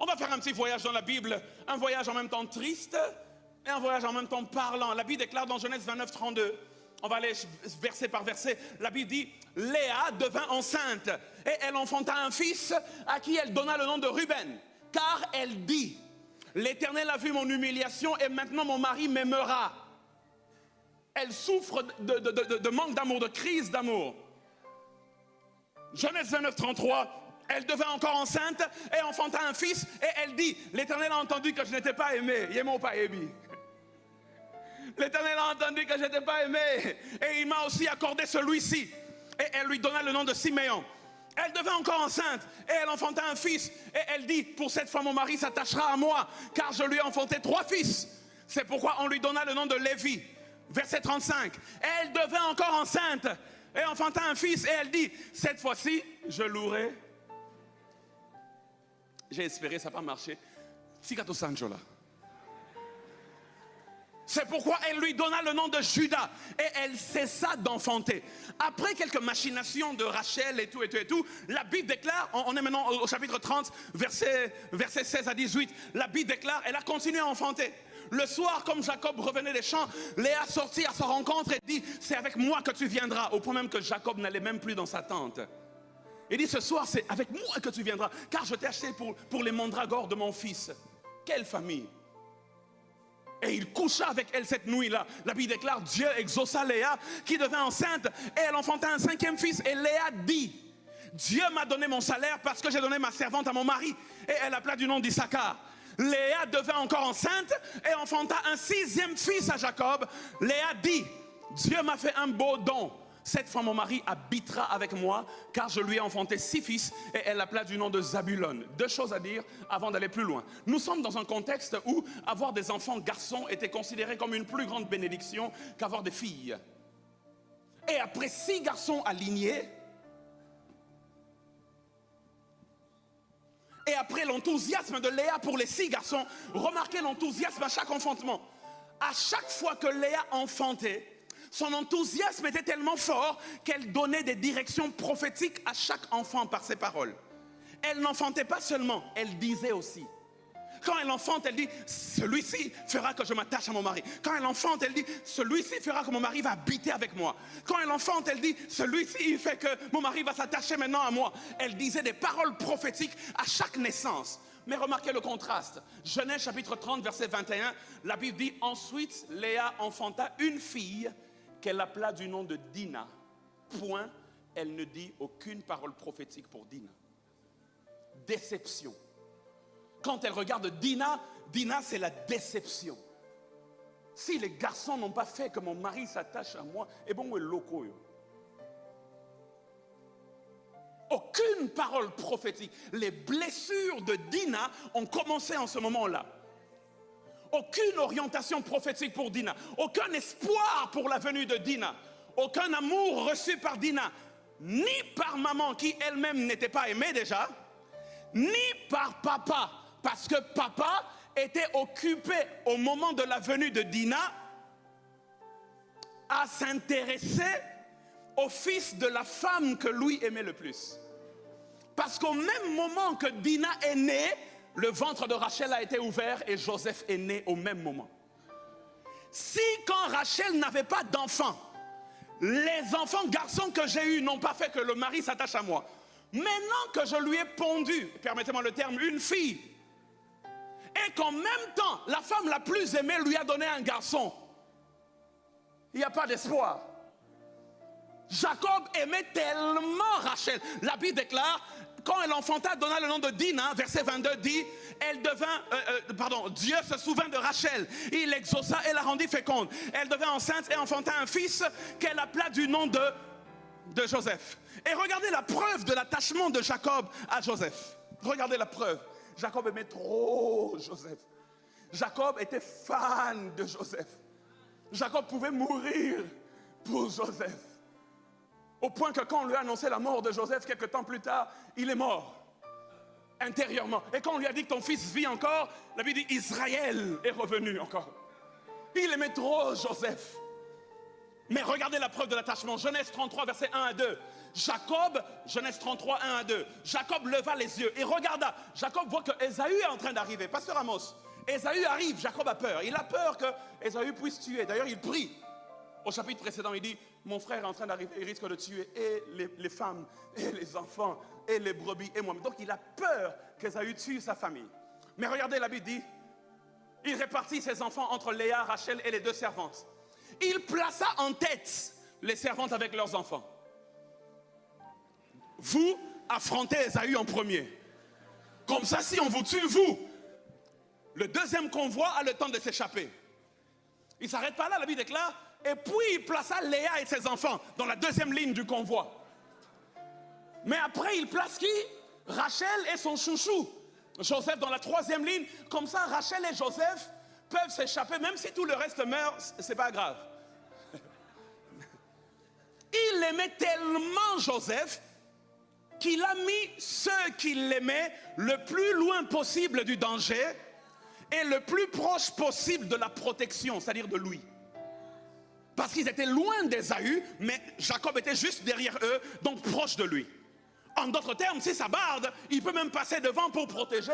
On va faire un petit voyage dans la Bible, un voyage en même temps triste et un voyage en même temps parlant. La Bible déclare dans Genèse 29, 32, on va aller verset par verset, la Bible dit, Léa devint enceinte et elle enfanta un fils à qui elle donna le nom de Ruben, car elle dit, l'Éternel a vu mon humiliation et maintenant mon mari m'aimera. Elle souffre de manque d'amour, de crise d'amour. Genèse 29, 33, elle devint encore enceinte et enfanta un fils et elle dit, l'Éternel a entendu que je n'étais pas aimé. L'Éternel a entendu que je n'étais pas aimé et il m'a aussi accordé celui-ci. Et elle lui donna le nom de Siméon. Elle devint encore enceinte et elle enfanta un fils. Et elle dit, pour cette fois mon mari s'attachera à moi, car je lui ai enfanté 3 fils. C'est pourquoi on lui donna le nom de Lévi. Verset 35. Elle devint encore enceinte et enfanta un fils. Et elle dit, cette fois-ci, je louerai. J'ai espéré, ça n'a pas marché. Sigato Sanjola. C'est pourquoi elle lui donna le nom de Judas. Et elle cessa d'enfanter. Après quelques machinations de Rachel et tout, la Bible déclare, on est maintenant au chapitre 30, verset 16 à 18, la Bible déclare, elle a continué à enfanter. Le soir, comme Jacob revenait des champs, Léa sortit à sa rencontre et dit, c'est avec moi que tu viendras. Au point même que Jacob n'allait même plus dans sa tente. Il dit, ce soir, c'est avec moi que tu viendras, car je t'ai acheté pour les mandragores de mon fils. Quelle famille! Et il coucha avec elle cette nuit-là. La Bible déclare, Dieu exauça Léa, qui devint enceinte, et elle enfanta un 5e fils. Et Léa dit, Dieu m'a donné mon salaire parce que j'ai donné ma servante à mon mari. Et elle appela du nom d'Issachar. Léa devint encore enceinte et enfanta un 6e fils à Jacob. Léa dit, Dieu m'a fait un beau don. Cette fois mon mari habitera avec moi, car je lui ai enfanté 6 fils et elle l'appela du nom de Zabulon. 2 choses à dire avant d'aller plus loin. Nous sommes dans un contexte où avoir des enfants garçons était considéré comme une plus grande bénédiction qu'avoir des filles. Et après 6 garçons alignés, et après l'enthousiasme de Léa pour les 6 garçons, remarquez l'enthousiasme à chaque enfantement. À chaque fois que Léa enfantait, son enthousiasme était tellement fort qu'elle donnait des directions prophétiques à chaque enfant par ses paroles. Elle n'enfantait pas seulement, elle disait aussi. Quand elle enfante, elle dit, celui-ci fera que je m'attache à mon mari. Quand elle enfante, elle dit, celui-ci fera que mon mari va habiter avec moi. Quand elle enfante, elle dit, celui-ci il fait que mon mari va s'attacher maintenant à moi. Elle disait des paroles prophétiques à chaque naissance. Mais remarquez le contraste. Genèse chapitre 30, verset 21, la Bible dit, ensuite Léa enfanta une fille qu'elle appela du nom de Dina. Point, elle ne dit aucune parole prophétique pour Dina. Déception. Quand elle regarde Dina, Dina c'est la déception. Si les garçons n'ont pas fait que mon mari s'attache à moi, et bon, où est loco? Aucune parole prophétique. Les blessures de Dina ont commencé en ce moment-là. Aucune orientation prophétique pour Dina. Aucun espoir pour la venue de Dina. Aucun amour reçu par Dina. Ni par maman qui elle-même n'était pas aimée déjà. Ni par papa. Parce que papa était occupé au moment de la venue de Dina à s'intéresser au fils de la femme que lui aimait le plus. Parce qu'au même moment que Dina est née, le ventre de Rachel a été ouvert et Joseph est né au même moment. Si quand Rachel n'avait pas d'enfants, les enfants garçons que j'ai eus n'ont pas fait que le mari s'attache à moi. Maintenant que je lui ai pondu, permettez-moi le terme, une fille, et qu'en même temps, la femme la plus aimée lui a donné un garçon, il n'y a pas d'espoir. Jacob aimait tellement Rachel. La Bible déclare, quand elle enfanta, donna le nom de Dina, verset 22 dit, elle devint, Dieu se souvint de Rachel, il l'exauça et la rendit féconde. Elle devint enceinte et enfanta un fils qu'elle appela du nom de Joseph. Et regardez la preuve de l'attachement de Jacob à Joseph. Regardez la preuve. Jacob aimait trop Joseph. Jacob était fan de Joseph. Jacob pouvait mourir pour Joseph. Au point que quand on lui a annoncé la mort de Joseph, quelques temps plus tard, il est mort. Intérieurement. Et quand on lui a dit que ton fils vit encore, la Bible dit Israël est revenu encore. Il aimait trop Joseph. Mais regardez la preuve de l'attachement. Genèse 33, verset 1 à 2. Jacob, Genèse 33, 1 à 2, Jacob leva les yeux et regarda. Jacob voit que Ésaü est en train d'arriver. Pasteur Amos, Ésaü arrive, Jacob a peur. Il a peur que Ésaü puisse tuer. D'ailleurs, il prie. Au chapitre précédent, il dit, mon frère est en train d'arriver, il risque de tuer et les femmes, et les enfants, et les brebis, et moi. Donc il a peur qu'Ésaü tue sa famille. Mais regardez, la Bible dit, il répartit ses enfants entre Léa, Rachel et les 2 servantes. Il plaça en tête les servantes avec leurs enfants. Vous affrontez Ésaü en premier. Comme ça, si on vous tue, vous, le deuxième convoi a le temps de s'échapper. Il ne s'arrête pas là, la Bible déclare. Et puis il plaça Léa et ses enfants dans la deuxième ligne du convoi. Mais après, il place qui? Rachel et son chouchou, Joseph, dans la 3e ligne. Comme ça, Rachel et Joseph peuvent s'échapper, même si tout le reste meurt, c'est pas grave. Il aimait tellement Joseph qu'il a mis ceux qui l'aimaient le plus loin possible du danger et le plus proche possible de la protection, c'est-à-dire de lui. Parce qu'ils étaient loin d'Ésaü, mais Jacob était juste derrière eux, donc proche de lui. En d'autres termes, si ça barde, il peut même passer devant pour protéger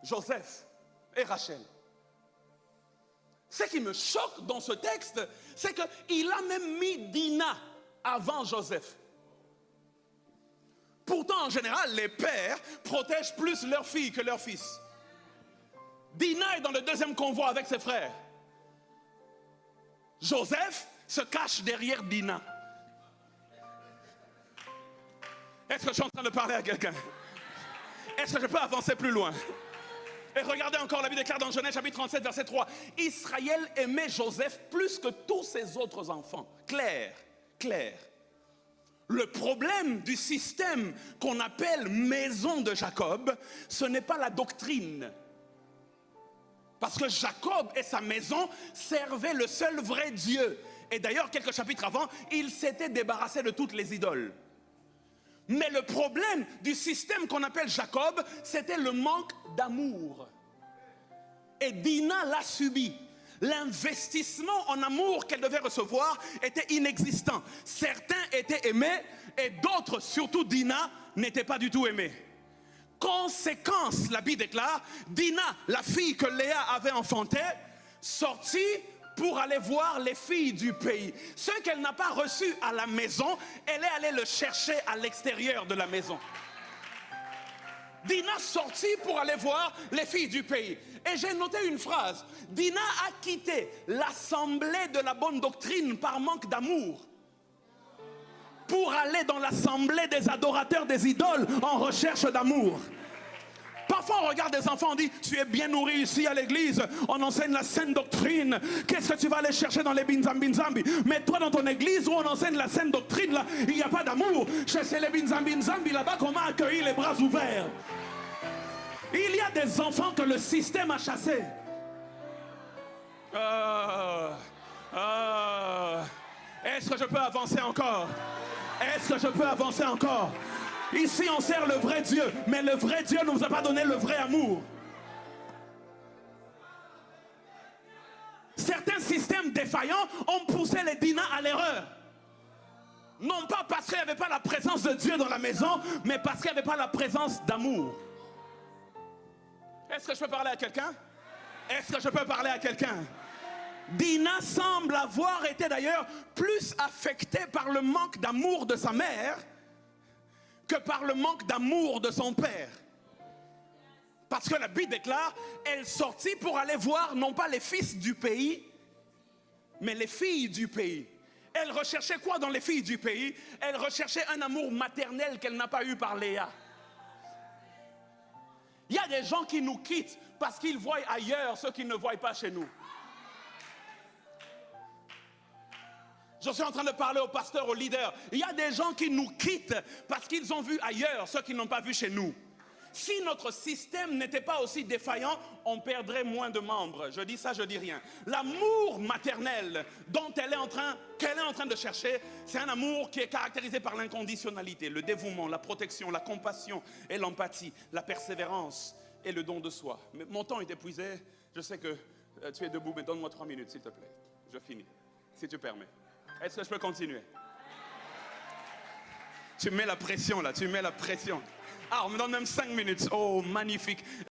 Joseph et Rachel. Ce qui me choque dans ce texte, c'est qu'il a même mis Dina avant Joseph. Pourtant, en général, les pères protègent plus leurs filles que leurs fils. Dina est dans le deuxième convoi avec ses frères. Joseph se cache derrière Dina. Est-ce que je suis en train de parler à quelqu'un? Est-ce que je peux avancer plus loin? Et regardez encore, la Bible déclare dans Genèse chapitre 37, verset 3. Israël aimait Joseph plus que tous ses autres enfants. Clair. Le problème du système qu'on appelle maison de Jacob, ce n'est pas la doctrine. Parce que Jacob et sa maison servaient le seul vrai Dieu. Et d'ailleurs, quelques chapitres avant, il s'était débarrassé de toutes les idoles. Mais le problème du système qu'on appelle Jacob, c'était le manque d'amour. Et Dina l'a subi. L'investissement en amour qu'elle devait recevoir était inexistant. Certains étaient aimés et d'autres, surtout Dina, n'étaient pas du tout aimés. Conséquence, la Bible déclare, Dina, la fille que Léa avait enfantée, sortit pour aller voir les filles du pays. Ce qu'elle n'a pas reçu à la maison, elle est allée le chercher à l'extérieur de la maison. Dina sortit pour aller voir les filles du pays. Et j'ai noté une phrase. Dina a quitté l'assemblée de la bonne doctrine par manque d'amour pour aller dans l'assemblée des adorateurs des idoles en recherche d'amour. Parfois on regarde des enfants, on dit, tu es bien nourri ici à l'église, on enseigne la saine doctrine, qu'est-ce que tu vas aller chercher dans les binzambi? Mais toi dans ton église où on enseigne la saine doctrine, là, il n'y a pas d'amour. Chez les binzambi là-bas, qu'on m'a accueilli les bras ouverts. Il y a des enfants que le système a chassés. Est-ce que je peux avancer encore? Est-ce que je peux avancer encore? Ici, on sert le vrai Dieu, mais le vrai Dieu ne nous a pas donné le vrai amour. Certains systèmes défaillants ont poussé les Dina à l'erreur. Non pas parce qu'il n'y avait pas la présence de Dieu dans la maison, mais parce qu'il n'y avait pas la présence d'amour. Est-ce que je peux parler à quelqu'un? Est-ce que je peux parler à quelqu'un? Dina semble avoir été d'ailleurs plus affectée par le manque d'amour de sa mère que par le manque d'amour de son père. Parce que la Bible déclare, elle sortit pour aller voir non pas les fils du pays, mais les filles du pays. Elle recherchait quoi dans les filles du pays? Elle recherchait un amour maternel qu'elle n'a pas eu par Léa. Il y a des gens qui nous quittent parce qu'ils voient ailleurs ce qu'ils ne voient pas chez nous. Je suis en train de parler aux pasteurs, aux leaders. Il y a des gens qui nous quittent parce qu'ils ont vu ailleurs ce qu'ils n'ont pas vu chez nous. Si notre système n'était pas aussi défaillant, on perdrait moins de membres. Je dis ça, je dis rien. L'amour maternel qu'elle est en train de chercher, c'est un amour qui est caractérisé par l'inconditionnalité, le dévouement, la protection, la compassion et l'empathie, la persévérance et le don de soi. Mais mon temps est épuisé. Je sais que tu es debout, mais donne-moi 3 minutes, s'il te plaît. Je finis, si tu permets. Est-ce que je peux continuer? Tu mets la pression là, tu mets la pression. Ah, on me donne même 5 minutes. Oh, magnifique.